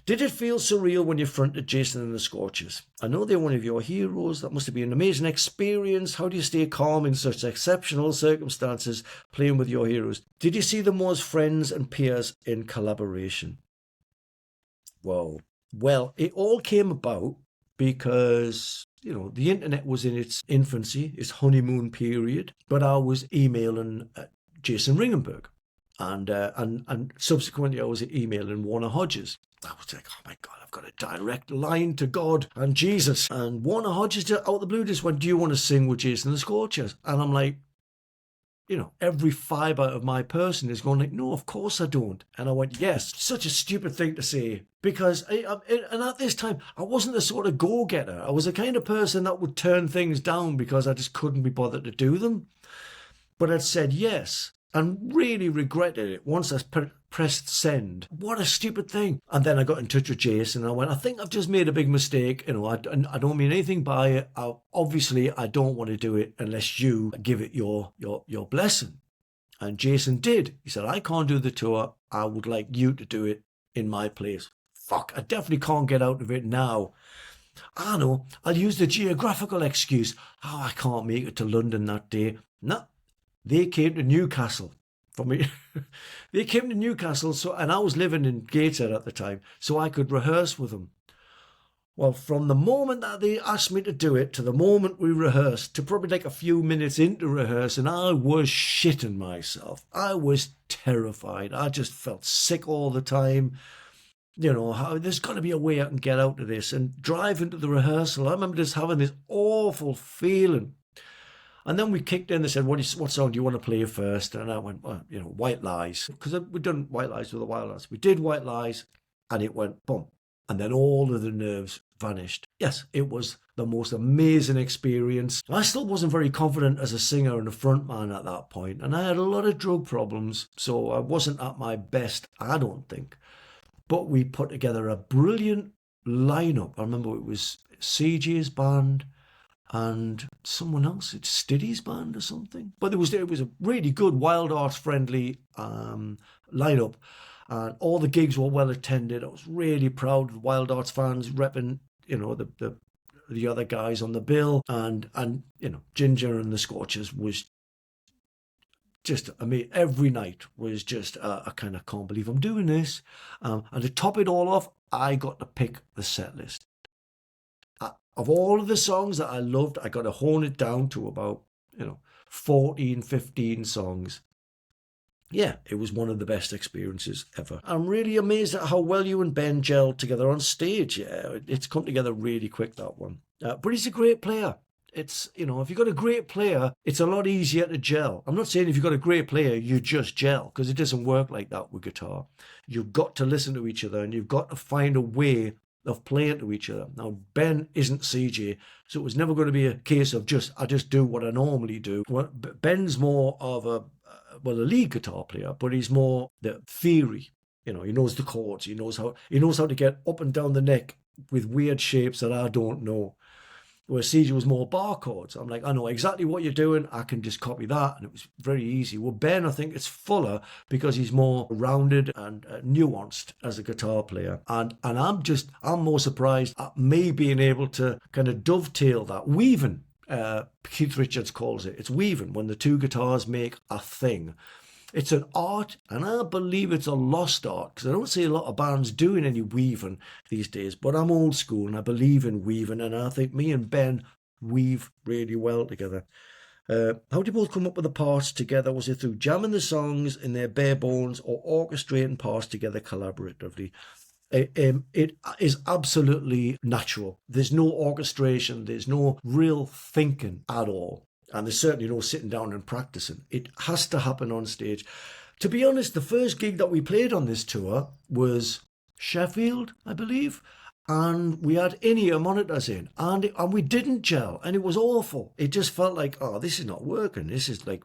Did it feel surreal when you fronted Jason and the Scorchers? I know they're one of your heroes. That must have been an amazing experience. How do you stay calm in such exceptional circumstances playing with your heroes? Did you see them more as friends and peers in collaboration? Whoa. Well, it all came about because, the internet was in its infancy, its honeymoon period, but I was emailing Jason Ringenberg. And subsequently I was emailing Warner Hodges. I was like, oh my God, I've got a direct line to God and Jesus. And Warner Hodges, just out of the blue, just went, do you want to sing with Jason and the Scorchers? And I'm like, every fibre of my person is going like, no, of course I don't. And I went, yes, such a stupid thing to say. Because, and at this time, I wasn't the sort of go-getter. I was the kind of person that would turn things down because I just couldn't be bothered to do them. But I'd said yes. And really regretted it once I pressed send. What a stupid thing. And then I got in touch with Jason and I went, I think I've just made a big mistake. I don't mean anything by it. Obviously, I don't want to do it unless you give it your blessing. And Jason did. He said, I can't do the tour. I would like you to do it in my place. Fuck, I definitely can't get out of it now. I know, I'll use the geographical excuse. Oh, I can't make it to London that day. No. They came to Newcastle for me. They came to Newcastle, and I was living in Gateshead at the time, so I could rehearse with them. Well, from the moment that they asked me to do it to the moment we rehearsed, to probably like a few minutes into rehearsing, I was shitting myself. I was terrified. I just felt sick all the time. There's got to be a way I can get out of this. And driving to the rehearsal, I remember just having this awful feeling. And then we kicked in. They said, what song do you want to play first? And I went, well, White Lies. Because we'd done White Lies with the Wildheart. We did White Lies, and it went boom. And then all of the nerves vanished. Yes, it was the most amazing experience. I still wasn't very confident as a singer and a frontman at that point. And I had a lot of drug problems. So I wasn't at my best, I don't think. But we put together a brilliant lineup. I remember it was CJ's band, and someone else, it's Stiddy's band or something. But it was a really good Wildheart friendly lineup, and all the gigs were well attended. I was really proud of Wildheart's fans repping, the other guys on the bill, and Ginger and the Scorchers was just, every night was just a kind of can't believe I'm doing this. And to top it all off, I got to pick the set list. Of all of the songs that I loved, I got to hone it down to about, 14, 15 songs. Yeah, it was one of the best experiences ever. I'm really amazed at how well you and Ben gelled together on stage. Yeah, it's come together really quick, that one. But he's a great player. It's, if you've got a great player, it's a lot easier to gel. I'm not saying if you've got a great player, you just gel, because it doesn't work like that with guitar. You've got to listen to each other, and you've got to find a way of playing to each other. Now, Ben isn't CJ, so it was never going to be a case of I just do what I normally do. Well, Ben's more of a lead guitar player, but he's more the theory. He knows the chords. He knows how to get up and down the neck with weird shapes that I don't know. Where CJ was more bar chords. I'm like, I know exactly what you're doing. I can just copy that. And it was very easy. Well, Ben, I think it's fuller because he's more rounded and nuanced as a guitar player. And I'm more surprised at me being able to kind of dovetail that. Weaving, Keith Richards calls it. It's weaving when the two guitars make a thing. It's an art, and I believe it's a lost art, because I don't see a lot of bands doing any weaving these days, but I'm old school and I believe in weaving, and I think me and Ben weave really well together. How did you both come up with the parts together? Was it through jamming the songs in their bare bones or orchestrating parts together collaboratively? It is absolutely natural. There's no orchestration, there's no real thinking at all. And there's certainly no sitting down and practicing. It has to happen on stage. To be honest, the first gig that we played on this tour was Sheffield, I believe. And we had in-ear monitors in. And we didn't gel. And it was awful. It just felt like, oh, this is not working. This is like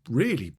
really,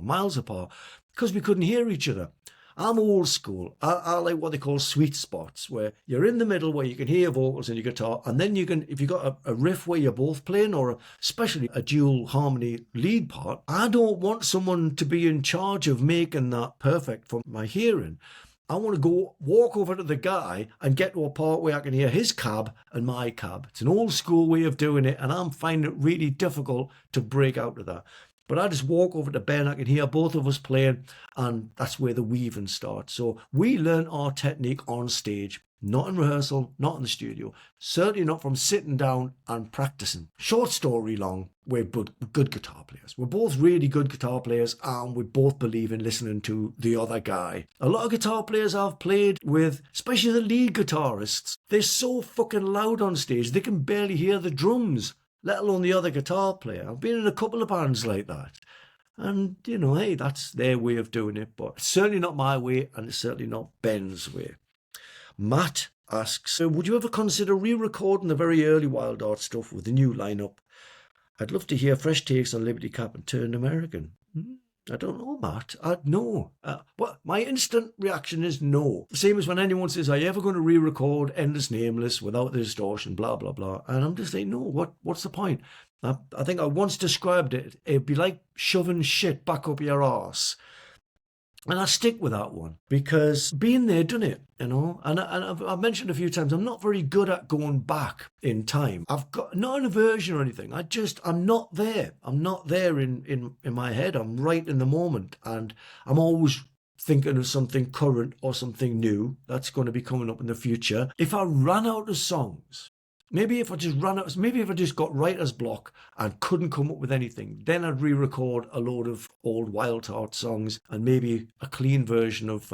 miles apart. Because we couldn't hear each other. I'm old school. I like what they call sweet spots, where you're in the middle where you can hear vocals and your guitar, and then you can, if you've got a riff where you're both playing, or especially a dual harmony lead part, I don't want someone to be in charge of making that perfect for my hearing. I want to go walk over to the guy and get to a part where I can hear his cab and my cab. It's an old school way of doing it, and I'm finding it really difficult to break out of that. But I just walk over to Ben, I can hear both of us playing, and that's where the weaving starts. So we learn our technique on stage, not in rehearsal, not in the studio. Certainly not from sitting down and practicing. Short story long, we're good guitar players. We're both really good guitar players, and we both believe in listening to the other guy. A lot of guitar players I've played with, especially the lead guitarists, they're so fucking loud on stage, they can barely hear the drums, let alone the other guitar player. I've been in a couple of bands like that. And, hey, that's their way of doing it. But it's certainly not my way, and it's certainly not Ben's way. Matt asks, would you ever consider re-recording the very early Wildheart stuff with the new lineup? I'd love to hear fresh takes on Liberty Cap and Turned American. I don't know, Matt. No. Well, my instant reaction is no. Same as when anyone says, are you ever going to re-record Endless Nameless without the distortion, blah, blah, blah. And I'm just saying, no, what's the point? I think I once described it. It'd be like shoving shit back up your arse. And I stick with that one because being there, done it, And I've mentioned a few times, I'm not very good at going back in time. I've got not an aversion or anything. I'm not there. I'm not there in my head. I'm right in the moment. And I'm always thinking of something current or something new that's going to be coming up in the future. If I ran out of songs, maybe if I just got writer's block and couldn't come up with anything, then I'd re-record a load of old Wildheart songs and maybe a clean version of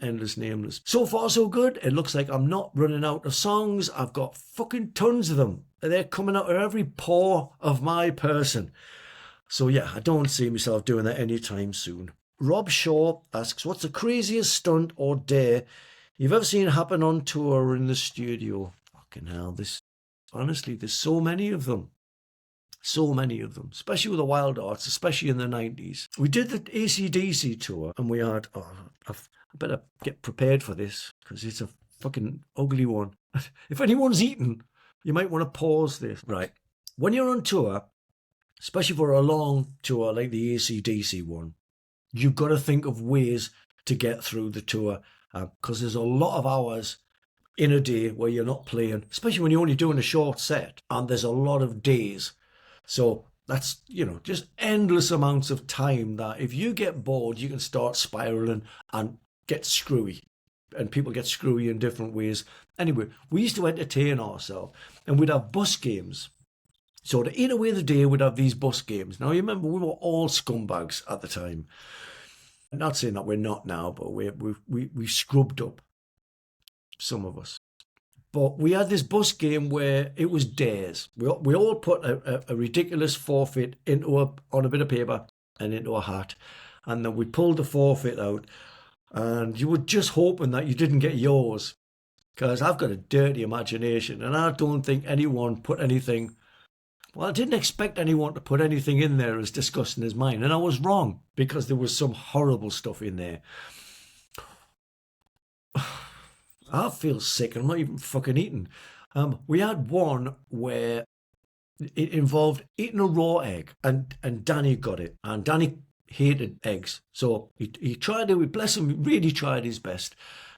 Endless Nameless. So far, so good. It looks like I'm not running out of songs. I've got fucking tons of them. They're coming out of every pore of my person. So yeah, I don't see myself doing that anytime soon. Rob Shaw asks, what's the craziest stunt or dare you've ever seen happen on tour or in the studio? Fucking hell, honestly, there's so many of them. So many of them, especially with the Wildhearts, especially in the 90s. We did the AC/DC tour and we had, I better get prepared for this because it's a fucking ugly one. If anyone's eaten, you might want to pause this. Right. When you're on tour, especially for a long tour like the AC/DC one, you've got to think of ways to get through the tour because there's a lot of hours in a day where you're not playing, especially when you're only doing a short set, and there's a lot of days. So that's, just endless amounts of time that if you get bored, you can start spiraling and get screwy. And people get screwy in different ways. Anyway, we used to entertain ourselves and we'd have bus games. So to eat away the day, we'd have these bus games. Now, you remember, we were all scumbags at the time. I'm not saying that we're not now, but we scrubbed up, some of us. But we had this bus game where it was dares. We all put a ridiculous forfeit on a bit of paper and into a hat. And then we pulled the forfeit out. And you were just hoping that you didn't get yours. Because I've got a dirty imagination. And I don't think anyone put anything... Well, I didn't expect anyone to put anything in there as disgusting as mine. And I was wrong. Because there was some horrible stuff in there. I feel sick. I'm not even fucking eating. We had one where it involved eating a raw egg, and Danny got it, and Danny hated eggs, so he tried it. Bless him, he really tried his best.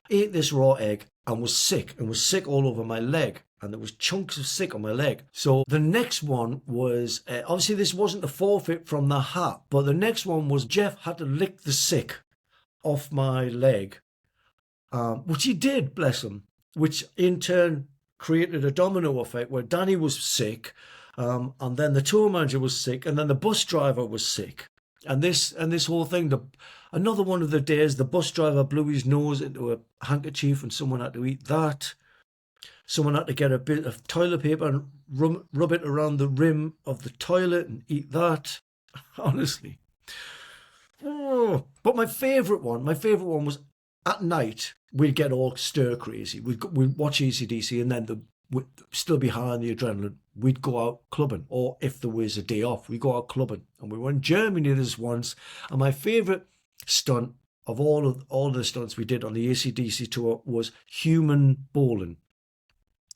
Ate this raw egg and was sick all over my leg, and there was chunks of sick on my leg. So the next one was obviously this wasn't the forfeit from the hat, but the next one was Jeff had to lick the sick off my leg. Which he did, bless him, which in turn created a domino effect where Danny was sick, and then the tour manager was sick, and then the bus driver was sick. And this whole thing, another one of the days, the bus driver blew his nose into a handkerchief and someone had to eat that. Someone had to get a bit of toilet paper and rub it around the rim of the toilet and eat that. Honestly. Oh, but my favourite one was at night, we'd get all stir crazy. We'd watch AC/DC and then we'd still behind the adrenaline, we'd go out clubbing. Or if there was a day off, we'd go out clubbing. And we were in Germany this once. And my favourite stunt of all the stunts we did on the AC/DC tour was human bowling.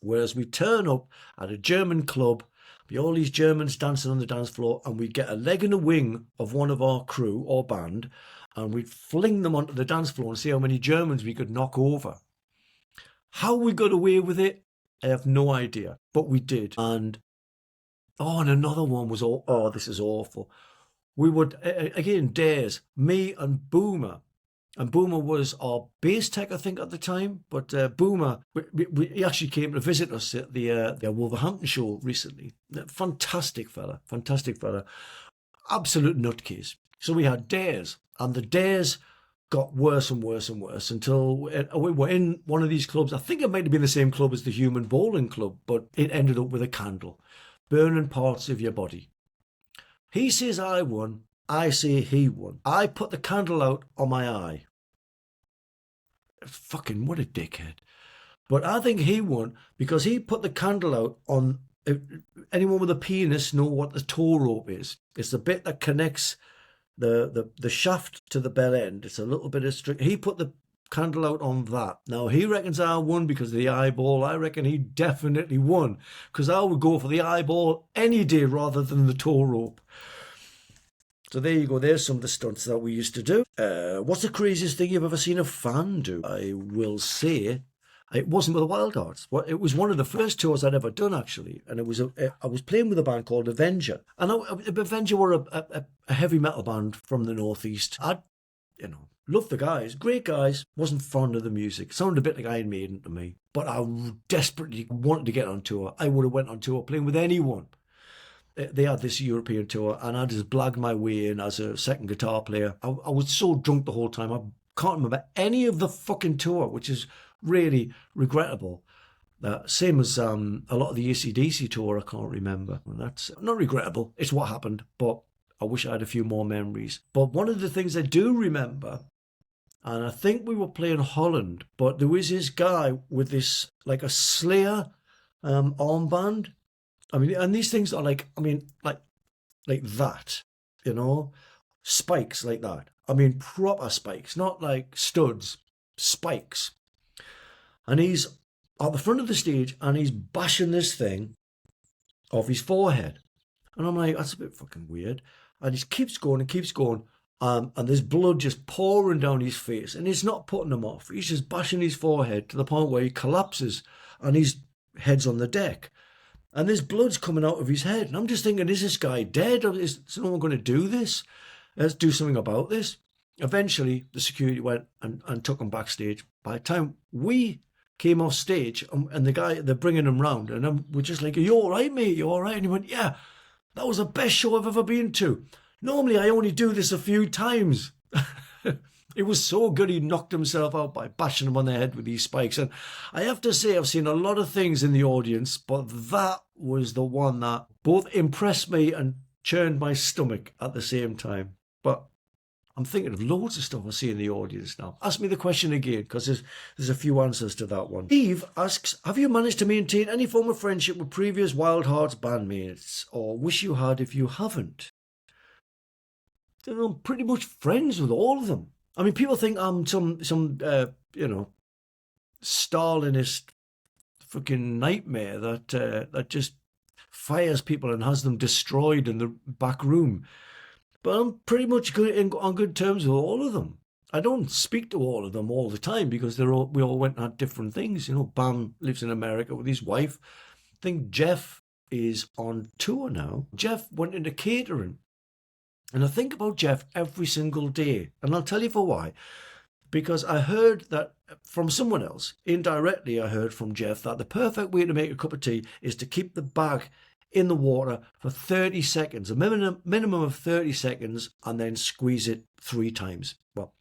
Whereas we turn up at a German club, be all these Germans dancing on the dance floor, and we'd get a leg and a wing of one of our crew or band, and we'd fling them onto the dance floor and see how many Germans we could knock over. How we got away with it, I have no idea, but we did. And another one was this is awful. We would again dares, me and Boomer. And Boomer was our bass tech, I think, at the time. But Boomer, he actually came to visit us at the Wolverhampton show recently. Fantastic fella, absolute nutcase. So we had dares, and the dares got worse and worse and worse until we were in one of these clubs. I think it might have been the same club as the Human Bowling Club, but it ended up with a candle, burning parts of your body. He says I won. I say he won. I put the candle out on my eye. Fucking what a dickhead. But I think he won because he put the candle out on... Anyone with a penis know what the toe rope is. It's the bit that connects the shaft to the bell end. It's a little bit of string. He put the candle out on that. Now, he reckons I won because of the eyeball. I reckon he definitely won because I would go for the eyeball any day rather than the toe rope. So there you go. There's some of the stunts that we used to do. What's the craziest thing you've ever seen a fan do? I will say it wasn't with the Wildhearts. It was one of the first tours I'd ever done, actually. And it was I was playing with a band called Avenger. And Avenger were a heavy metal band from the Northeast. I loved the guys. Great guys. Wasn't fond of the music. Sounded a bit like Iron Maiden to me. But I desperately wanted to get on tour. I would have went on tour playing with anyone. They had this European tour, and I just blagged my way in as a second guitar player. I was so drunk the whole time. I can't remember any of the fucking tour, which is really regrettable. Same as a lot of the AC/DC tour, I can't remember. And that's not regrettable. It's what happened, but I wish I had a few more memories. But one of the things I do remember, and I think we were playing Holland, but there was this guy with this, like a Slayer armband. I mean, and these things are like that, spikes like that. I mean, proper spikes, not like studs, spikes. And he's at the front of the stage and he's bashing this thing off his forehead. And I'm like, that's a bit fucking weird. And he keeps going and keeps going. And there's blood just pouring down his face. And it's not putting him off. He's just bashing his forehead to the point where he collapses and his head's on the deck. And there's blood's coming out of his head. And I'm just thinking, is this guy dead? Or is someone going to do this? Let's do something about this. Eventually, the security went and took him backstage. By the time we came off stage, and the guy, they're bringing him round, and we're just like, are you all right, mate? You all right? And he went, yeah, that was the best show I've ever been to. Normally, I only do this a few times. It was so good he knocked himself out by bashing him on the head with these spikes. And I have to say, I've seen a lot of things in the audience, but that was the one that both impressed me and churned my stomach at the same time. But I'm thinking of loads of stuff I see in the audience now. Ask me the question again, because there's a few answers to that one. Steve asks, have you managed to maintain any form of friendship with previous Wildhearts bandmates, or wish you had if you haven't? I'm pretty much friends with all of them. I mean, people think I'm some Stalinist fucking nightmare that just fires people and has them destroyed in the back room. But I'm pretty much on good terms with all of them. I don't speak to all of them all the time because we all went and had different things. Bam lives in America with his wife. I think Jeff is on tour now. Jeff went into catering. And I think about Jeff every single day. And I'll tell you for why. Because I heard that from someone else, indirectly I heard from Jeff, that the perfect way to make a cup of tea is to keep the bag in the water for 30 seconds, a minimum of 30 seconds, and then squeeze it 3 times. Well,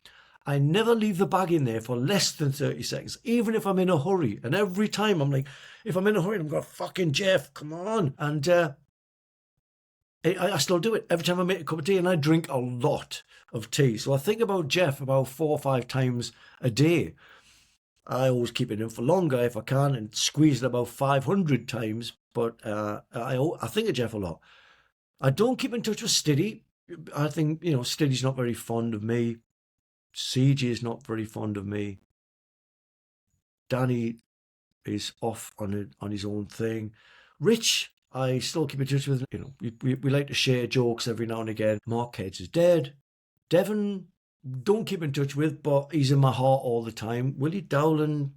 I never leave the bag in there for less than 30 seconds, even if I'm in a hurry. And every time I'm like, if I'm in a hurry, I'm going, fucking Jeff, come on. And I still do it every time I make a cup of tea, and I drink a lot of tea. So I think about Jeff about 4 or 5 times a day. I always keep it in for longer if I can and squeeze it about 500 times. But I think of Jeff a lot. I don't keep in touch with Stiddy. I think, Stiddy's not very fond of me. CJ is not very fond of me. Danny is off on his own thing. Rich, I still keep in touch with. We like to share jokes every now and again. Mark Heads is dead. Devon, don't keep in touch with, but he's in my heart all the time. Willie Dowling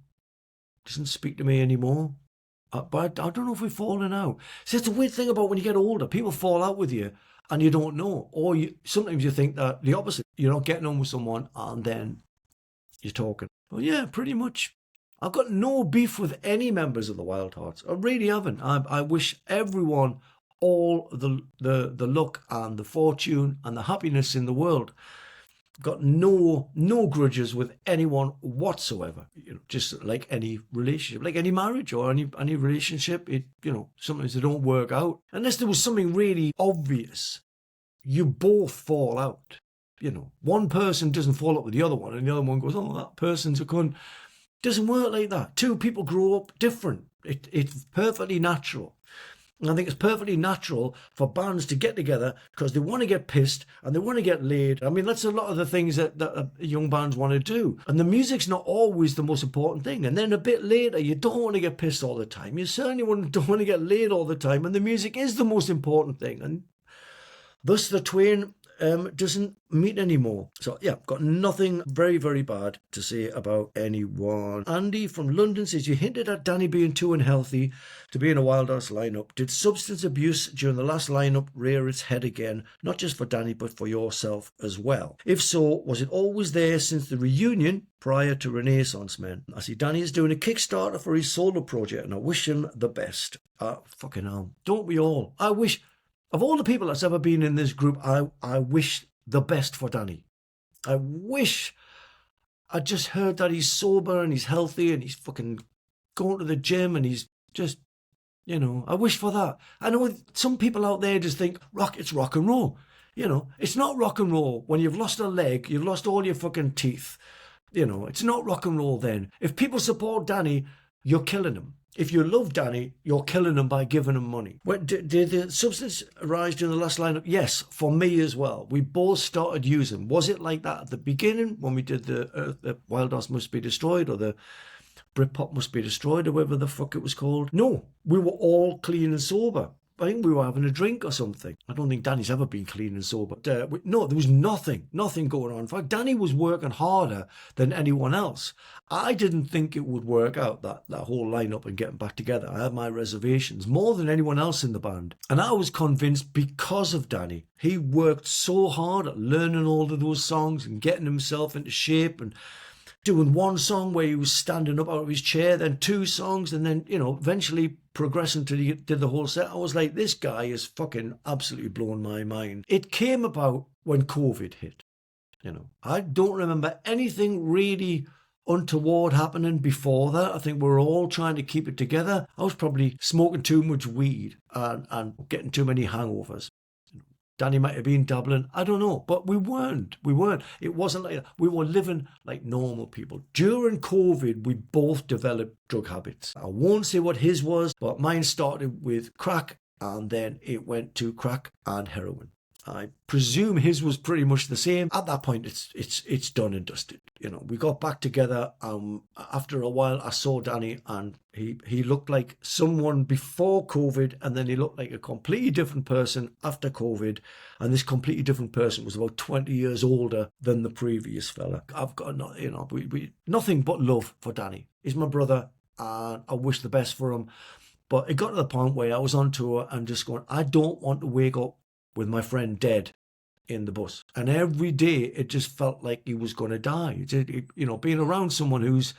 doesn't speak to me anymore. But I don't know if we've fallen out. See, it's a weird thing about when you get older. People fall out with you and you don't know. Or sometimes you think that the opposite. You're not getting on with someone and then you're talking. Well, yeah, pretty much. I've got no beef with any members of the Wildhearts. I really haven't. I wish everyone all the luck and the fortune and the happiness in the world. Got no grudges with anyone whatsoever. Just like any relationship, like any marriage or any relationship. Sometimes they don't work out unless there was something really obvious. You both fall out. One person doesn't fall up with the other one, and the other one goes, "Oh, that person's a cunt." Doesn't work like that. Two people grow up different. It's perfectly natural. And I think it's perfectly natural for bands to get together because they want to get pissed and they want to get laid. I mean, that's a lot of the things that young bands want to do. And the music's not always the most important thing. And then a bit later, you don't want to get pissed all the time. You certainly don't want to get laid all the time. And the music is the most important thing. And thus the twain doesn't meet anymore. So yeah, got nothing very, very bad to say about anyone. Andy from London says, you hinted at Danny being too unhealthy to be in a Wildhearts lineup. Did substance abuse during the last lineup rear its head again, not just for Danny but for yourself as well? If so, was it always there since the reunion prior to Renaissance Men? I see Danny is doing a Kickstarter for his solo project and I wish him the best. Fucking hell, don't we all? I wish... Of all the people that's ever been in this group, I wish the best for Danny. I wish I just heard that he's sober and he's healthy and he's fucking going to the gym and he's just, I wish for that. I know some people out there just think, it's rock and roll. It's not rock and roll when you've lost a leg, you've lost all your fucking teeth. It's not rock and roll then. If people support Danny, you're killing him. If you love Danny, you're killing him by giving him money. Did the substance arise during the last lineup? Yes, for me as well. We both started using. Was it like that at the beginning when we did the Wildhearts Must Be Destroyed or the Britpop Must Be Destroyed or whatever the fuck it was called? No, we were all clean and sober. I think we were having a drink or something. I don't think Danny's ever been clean and sober. No, there was nothing going on. In fact, Danny was working harder than anyone else. I didn't think it would work out, that whole lineup and getting back together. I had my reservations, more than anyone else in the band. And I was convinced because of Danny. He worked so hard at learning all of those songs and getting himself into shape and doing one song where he was standing up out of his chair, then two songs, and then, eventually progressing to did the whole set. I was like, this guy is fucking absolutely blown my mind. It came about when COVID hit. I don't remember anything really untoward happening before that. I think we were all trying to keep it together. I was probably smoking too much weed and getting too many hangovers. Danny might have been dabbling, I don't know, but we weren't. It wasn't like that. We were living like normal people. During COVID, we both developed drug habits. I won't say what his was, but mine started with crack and then it went to crack and heroin. I presume his was pretty much the same. At that point, it's done and dusted. We got back together. After a while, I saw Danny, and he looked like someone before COVID, and then he looked like a completely different person after COVID. And this completely different person was about 20 years older than the previous fella. I've got nothing but love for Danny. He's my brother, and I wish the best for him. But it got to the point where I was on tour and just going, I don't want to wake up with my friend dead in the bus. And every day it just felt like he was going to die. Being around someone who's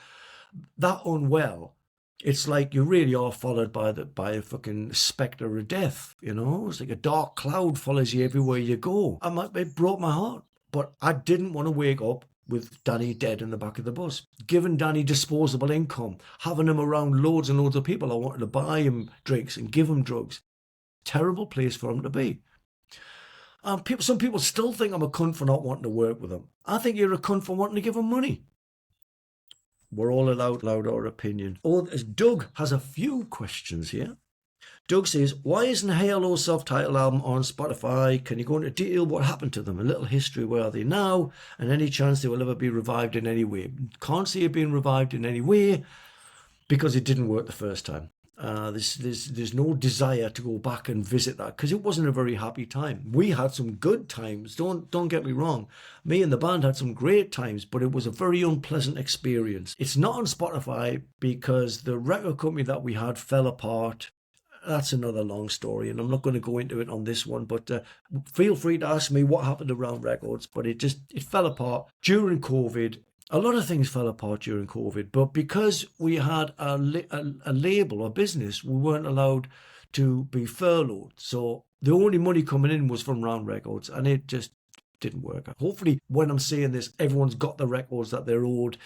that unwell, it's like you really are followed by a fucking spectre of death. It's like a dark cloud follows you everywhere you go. It broke my heart. But I didn't want to wake up with Danny dead in the back of the bus. Giving Danny disposable income, having him around loads and loads of people. I wanted to buy him drinks and give him drugs. Terrible place for him to be. Some people still think I'm a cunt for not wanting to work with them. I think you're a cunt for wanting to give them money. We're all allowed our opinion. Doug has a few questions here. Doug says, why isn't Halo self-titled album on Spotify? Can you go into detail what happened to them? A little history, where are they now? And any chance they will ever be revived in any way? Can't see it being revived in any way because it didn't work the first time. There's no desire to go back and visit that because it wasn't a very happy time. We had some good times. Don't get me wrong. Me and the band had some great times, but it was a very unpleasant experience. It's not on Spotify because the record company that we had fell apart. That's another long story, and I'm not going to go into it on this one. But feel free to ask me what happened around records. But it fell apart during COVID. A lot of things fell apart during COVID, but because we had a label, a business, we weren't allowed to be furloughed. So the only money coming in was from Round Records, and it just didn't work. Hopefully, when I'm saying this, everyone's got the records that they're owed.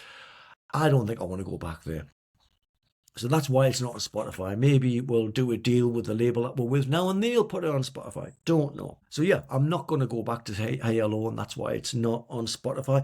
I don't think I want to go back there. So that's why it's not on Spotify. Maybe we'll do a deal with the label that we're with now and they'll put it on Spotify. Don't know. So yeah, I'm not going to go back to Hey Hello, and that's why it's not on Spotify.